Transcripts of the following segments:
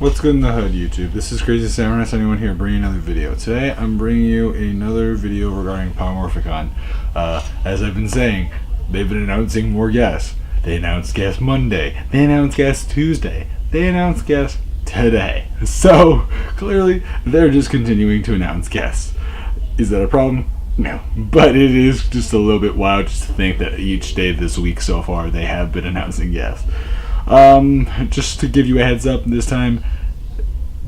What's good in the hood, YouTube? This is Crazy Samurai Syber here, bringing another video. Today, I'm bringing you another video regarding Power Morphicon. As I've been saying, they've been announcing more guests. They announced guests Monday. They announced guests Tuesday. They announced guests today. So, clearly, they're just continuing to announce guests. Is that a problem? No. But it is just a little bit wild just to think that each day this week so far, they have been announcing guests. Just to give you a heads up this time,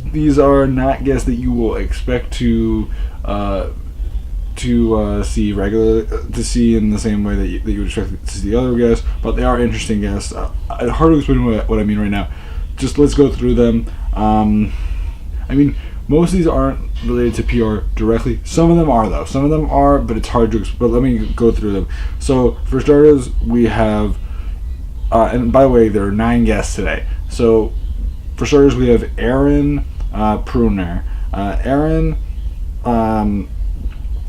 these are not guests that you will expect to see in the same way that you would expect to see the other guests, but they are interesting guests. It's hard to explain what I mean right now. Just let's go through them. I mean, most of these aren't related to PR directly. Some of them are, though. Some of them are, but it's hard to explain. But let me go through them. So, for starters, we have and by the way, there are 9 guests today. So, for starters, we have Aaron Pruner. Aaron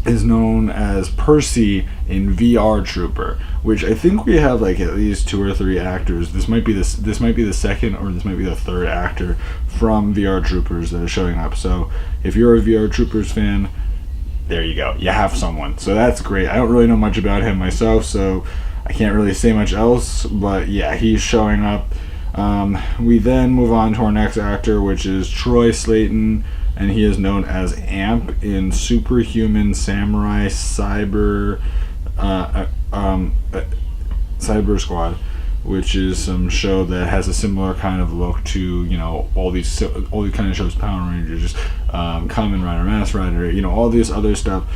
is known as Percy in VR Trooper, which I think we have like at least 2 or 3 actors. This might be the second, or this might be the third actor from VR Troopers that are showing up. So, if you're a VR Troopers fan, there you go. You have someone. So that's great. I don't really know much about him myself, so I can't really say much else, but yeah, he's showing up. We then move on to our next actor, which is Troy Slayton, and he is known as Amp in Superhuman Samurai Syber Squad, which is some show that has a similar kind of look to, you know, all these kind of shows, Power Rangers, Kamen Rider, Mask Rider, you know, all this other stuff.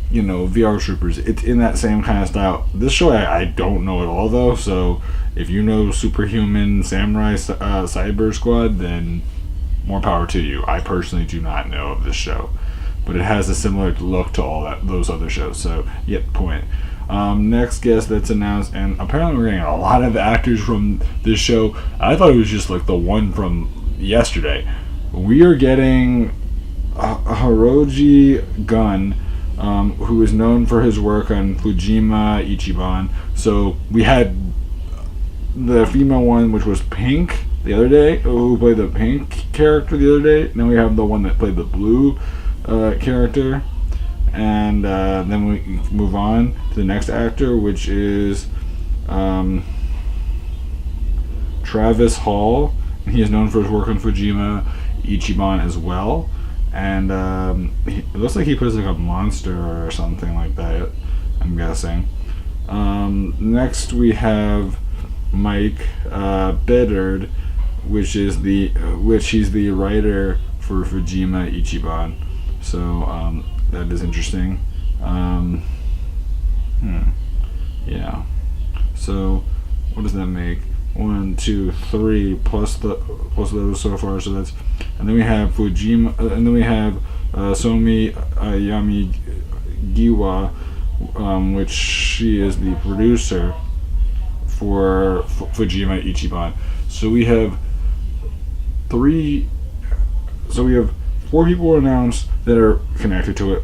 You know, VR Troopers, it's in that same kind of style. This show I don't know at all, though, so if you know Superhuman Samurai Syber Squad, then more power to you. I personally do not know of this show, but it has a similar look to those other shows, so yep, point. Next guest that's announced, and apparently we're getting a lot of actors from this show. I thought it was just like the one from yesterday. We are getting Hiroji Gun, who is known for his work on Fujiyama Ichibana. So we had the female one, which was Pink the other day, who played the pink character the other day. Now we have the one that played the blue character. And then we move on to the next actor, which is Travis Hall. And he is known for his work on Fujiyama Ichibana as well. And it looks like he plays like a monster or something like that, I'm guessing. Next we have Mike Bedard, which he's the writer for Fujiyama Ichibana. So that is interesting. Yeah. So what does that make? 1, 2, 3 plus those so far. So that's, and then we have Fujiyama, and then we have Somi Yamigiwa, which she is the producer for Fujiyama Ichibana. So we have 4 people announced that are connected to it.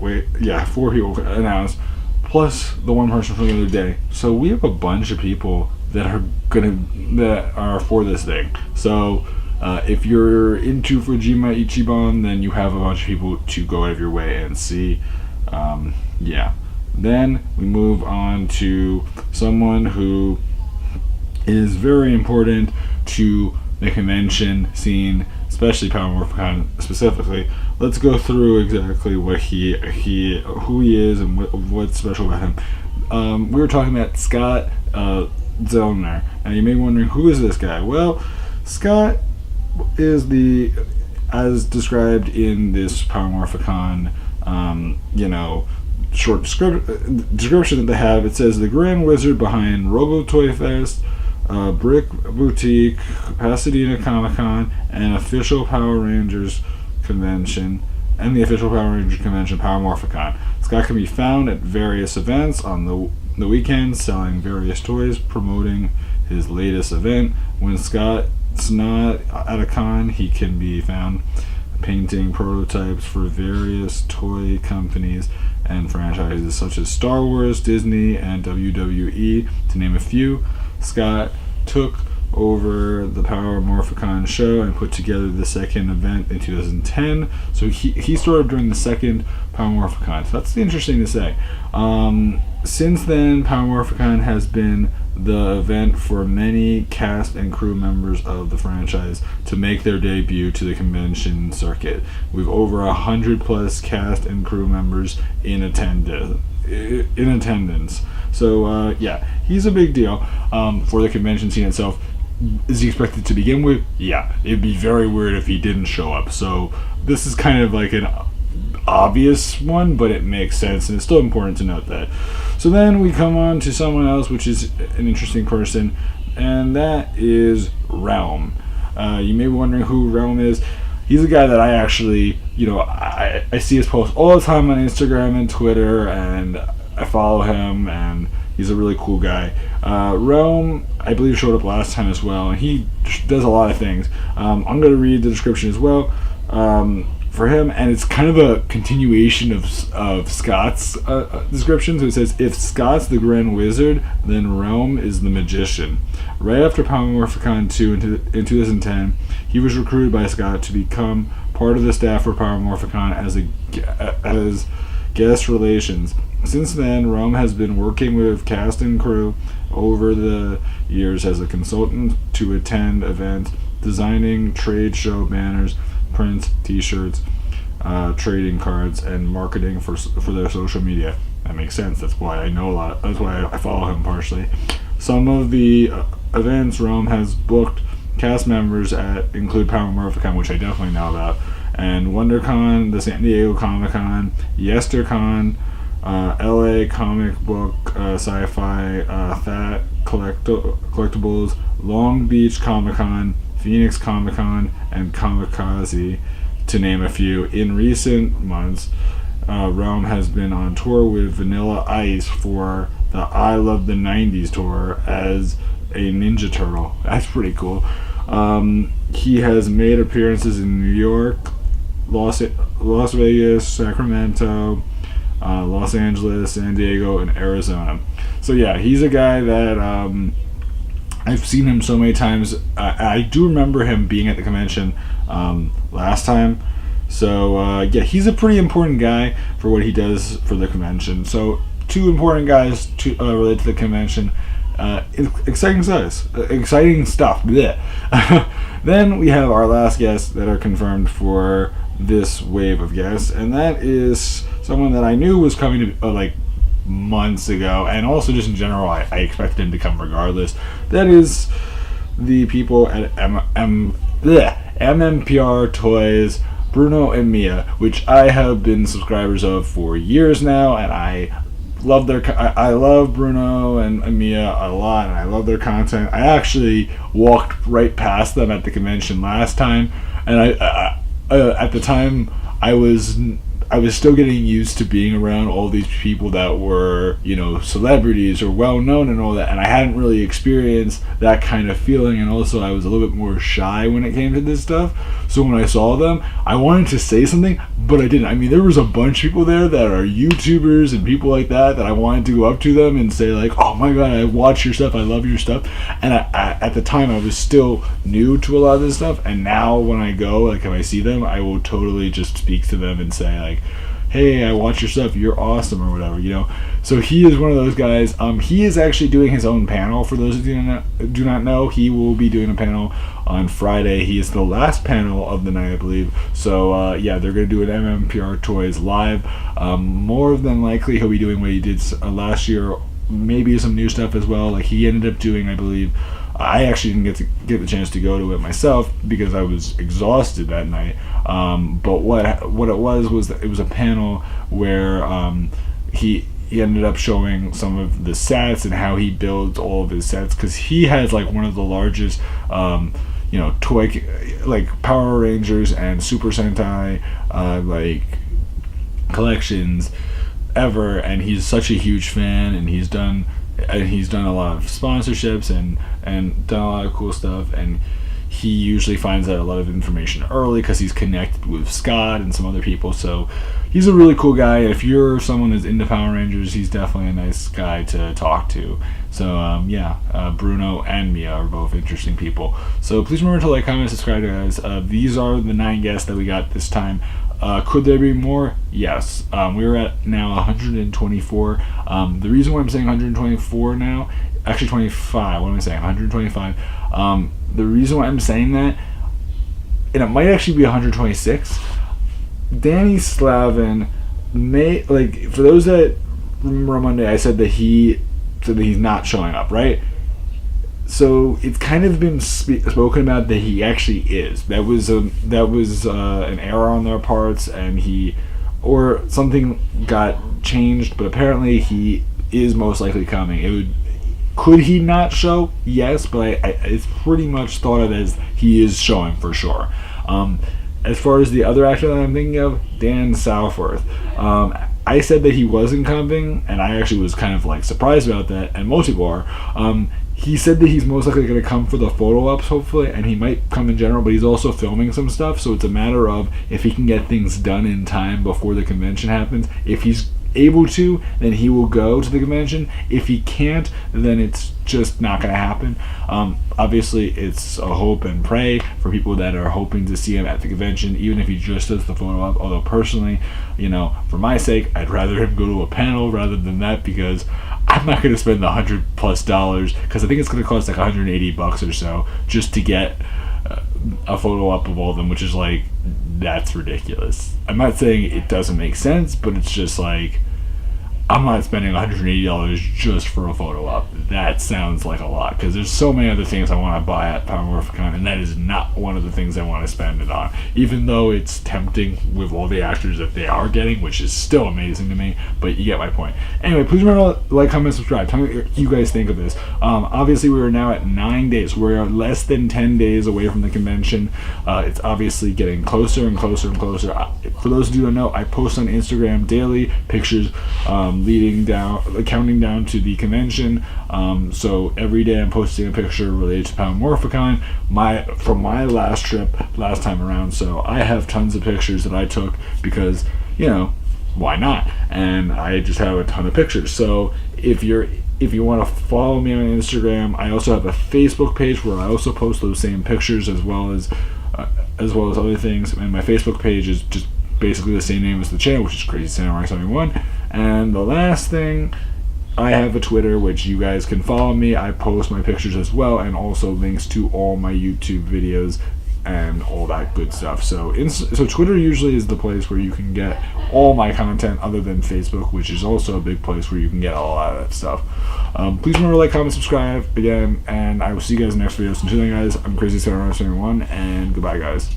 4 people announced, plus the one person from the other day. So we have a bunch of people that are for this thing. So if you're into Fujiyama Ichibana, then you have a bunch of people to go out of your way and see. Yeah. Then we move on to someone who is very important to the convention scene, especially Power Morphicon specifically. Let's go through exactly what who he is and what's special about him. We were talking about Scott Zellner. Now you may be wondering, who is this guy? Well, Scott is as described in this Power Morphicon, short description that they have. It says the Grand Wizard behind Robo Toy Fest, Brick Boutique, Pasadena Comic Con, and official Power Rangers convention, and the official Power Rangers convention, Power Morphicon. Scott can be found at various events on the weekends, selling various toys, promoting his latest event. When Scott's not at a con, he can be found painting prototypes for various toy companies and franchises such as Star Wars, Disney, and WWE, to name a few. Scott took over the Power Morphicon show and put together the second event in 2010. So he started during the second Power Morphicon. So that's interesting to say. Since then, Power Morphicon has been the event for many cast and crew members of the franchise to make their debut to the convention circuit. We've over 100 plus cast and crew members in attendance. So yeah, he's a big deal for the convention scene itself. Is he expected to begin with? Yeah, it'd be very weird if he didn't show up. So this is kind of like an obvious one, but it makes sense, and it's still important to note that. So then we come on to someone else, which is an interesting person, and that is Realm. You may be wondering who Realm is. He's a guy that I actually, I see his posts all the time on Instagram and Twitter, and I follow him, and he's a really cool guy. Realm, I believe, showed up last time as well, and he does a lot of things. I'm going to read the description as well for him, and it's kind of a continuation of Scott's description. So it says, if Scott's the Grand Wizard, then Realm is the Magician. Right after Power Morphicon 2 in 2010, he was recruited by Scott to become part of the staff for Power Morphicon as guest relations. Since then, Realm has been working with cast and crew over the years as a consultant to attend events, designing trade show banners, prints, t-shirts, trading cards, and marketing for their social media. That makes sense. That's why I know a lot. That's why I follow him partially. Some of the events Realm has booked cast members at include Power Morphicon, which I definitely know about, and WonderCon, the San Diego Comic-Con, YesterCon, LA Comic Book, Sci-Fi, That Collectibles, Long Beach Comic-Con, Phoenix Comic-Con, and Kamikaze, to name a few. In recent months, Realm has been on tour with Vanilla Ice for the I Love the 90s tour as a Ninja Turtle. That's pretty cool. He has made appearances in New York, Las Vegas, Sacramento, Los Angeles, San Diego, and Arizona. So yeah, he's a guy that I've seen him so many times. I do remember him being at the convention last time. So yeah, he's a pretty important guy for what he does for the convention. So two important guys to relate to the convention. Exciting stuff. Blech. Then we have our last guests that are confirmed for this wave of guests, and that is someone that I knew was coming to like months ago, and also just in general I expected him to come regardless. That is the people at MMPR Toys, Bruno and Mia, which I have been subscribers of for years now, and I love I love Bruno and Mia a lot, and I love their content. I actually walked right past them at the convention last time, and I at the time I was still getting used to being around all these people that were, celebrities or well known and all that, and I hadn't really experienced that kind of feeling, and also I was a little bit more shy when it came to this stuff. So when I saw them, I wanted to say something, but I didn't. I mean, there was a bunch of people there that are YouTubers and people like that I wanted to go up to them and say like, oh my god, I watch your stuff, I love your stuff. And I at the time I was still new to a lot of this stuff, and now when I go, like if I see them, I will totally just speak to them and say like, hey, I watch your stuff, you're awesome, or whatever, So he is one of those guys. He is actually doing his own panel. For those who do not know, he will be doing a panel on Friday. He is the last panel of the night, I believe. So yeah, they're going to do an MMPR Toys live. More than likely, he'll be doing what he did last year, maybe some new stuff as well. Like he ended up doing, I believe, I actually didn't get the chance to go to it myself because I was exhausted that night. But what it was that it was a panel where he ended up showing some of the sets and how he builds all of his sets, because he has like one of the largest toy like Power Rangers and Super Sentai like collections ever, and he's such a huge fan, and he's done a lot of sponsorships and done a lot of cool stuff, and he usually finds out a lot of information early because he's connected with Scott and some other people. So he's a really cool guy. If you're someone that's into Power Rangers, he's definitely a nice guy to talk to. So Bruno and Mia are both interesting people. So please remember to like, comment, subscribe, guys. These are the 9 guests that we got this time. Could there be more? Yes. We're at now 124. The reason why I'm saying 124 now, actually 25. What am I saying? 125. The reason why I'm saying that, and it might actually be 126. Danny Slavin may, like, for those that remember on Monday, I said that he's not showing up, right? So it's kind of been spoken about that he actually is. That was an error on their parts, and or something got changed. But apparently he is most likely coming. Could he not show? Yes, but it's pretty much thought of as he is showing for sure. As far as the other actor that I'm thinking of, Dan Southworth. I said that he wasn't coming, and I actually was kind of like surprised about that, and most people are. He said that he's most likely going to come for the photo ops, hopefully, and he might come in general, but he's also filming some stuff, so it's a matter of if he can get things done in time before the convention happens. If he's able to, then he will go to the convention. If he can't, then it's just not going to happen. Obviously, it's a hope and pray for people that are hoping to see him at the convention, even if he just does the photo op. Although personally, for my sake, I'd rather him go to a panel rather than that, because I'm not going to spend the $100+, because I think it's going to cost like $180 or so just to get a photo up of all of them, which is like, that's ridiculous. I'm not saying it doesn't make sense, but it's just like, I'm not spending $180 just for a photo op. That sounds like a lot, because there's so many other things I want to buy at Power Morphicon, and that is not one of the things I want to spend it on, even though it's tempting with all the actors that they are getting, which is still amazing to me, but you get my point. Anyway, please remember to like, comment, subscribe. Tell me what you guys think of this. Obviously, we are now at 9 days. We're less than 10 days away from the convention. It's obviously getting closer and closer and closer. For those of you who don't know, I post on Instagram daily pictures counting down to the convention. So every day I'm posting a picture related to Power Morphicon from my last trip last time around. So I have tons of pictures that I took because, why not? And I just have a ton of pictures. So if you want to follow me on Instagram, I also have a Facebook page where I also post those same pictures as well as other things. And my Facebook page is just basically the same name as the channel, which is Crazy Samurai 71. And the last thing, I have a Twitter, which you guys can follow me. I post my pictures as well, and also links to all my YouTube videos and all that good stuff. So Twitter usually is the place where you can get all my content, other than Facebook, which is also a big place where you can get a lot of that stuff. Please remember to like, comment, subscribe again, and I will see you guys in the next video. So until then, guys, I'm Crazy Samurai 71, and goodbye, guys.